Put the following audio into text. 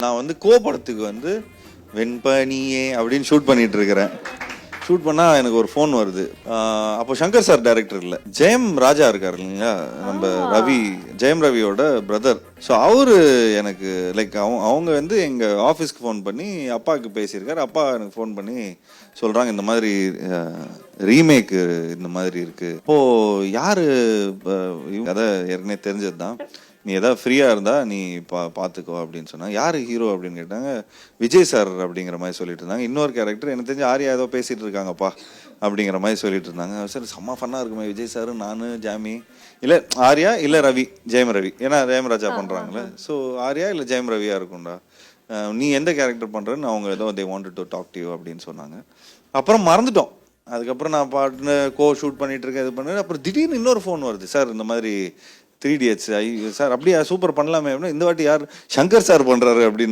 நான் வந்து படத்துக்கு வந்து வெண்பனியே அப்படின்னு ஷூட் பண்ணிட்டு இருக்கிறேன். ஷூட் பண்ணால் எனக்கு ஒரு ஃபோன் வருது. அப்போ சங்கர் சார் டைரக்டர் இல்லை, ஜெயம் ராஜா இருக்கார் இல்லைங்களா, நம்ம ஜெயம் ரவியோட பிரதர். ஸோ அவரு எனக்கு லைக் அவங்க வந்து எங்கள் ஆஃபீஸ்க்கு ஃபோன் பண்ணி அப்பாவுக்கு பேசியிருக்காரு. அப்பா எனக்கு ஃபோன் பண்ணி சொல்கிறாங்க, இந்த மாதிரி ரீமேக்கு இந்த மாதிரி இருக்குது. இப்போது யார் கதை ஏற்கனவே தெரிஞ்சது தான், நீ எதாவது ஃப்ரீயாக இருந்தால் நீ பார்த்துக்கோ அப்படின்னு சொன்னாங்க. யார் ஹீரோ அப்படின்னு கேட்டாங்க. விஜய் சார் அப்படிங்கிற மாதிரி சொல்லிட்டு இருந்தாங்க. இன்னொரு கேரக்டர் எனக்கு தெரிஞ்சு ஆர்யா ஏதோ பேசிகிட்டு இருக்காங்கப்பா அப்படிங்கிற மாதிரி சொல்லிட்டு இருந்தாங்க. சார் செம்ம ஃபன்னாக இருக்குமே, விஜய் சார், நான், ஜாமி, இல்லை ஆர்யா, இல்லை ரவி, ஜெயம் ரவி, ஏன்னா ஜெயம்ராஜா பண்ணுறாங்களே. ஸோ ஆர்யா இல்லை ஜெயம் ரவியாக இருக்கும்டா, நீ எந்த கேரக்டர் பண்ணுறன்னு அவங்க ஏதோ they wanted to talk to you அப்படின்னு சொன்னாங்க. அப்புறம் மறந்துட்டோம். அதுக்கப்புறம் நான் பாட்டுன்னு ஷூட் பண்ணிட்டு இருக்கேன், இது பண்ணேன். அப்புறம் திடீர்னு இன்னொரு ஃபோன் வருது, சார் இந்த மாதிரி 3 Idiots சார் அப்படியா, சூப்பர் பண்ணலாமே அப்படின்னா, இந்த வாட்டி யார் சங்கர் சார் பண்ணுறாரு அப்படின்னு.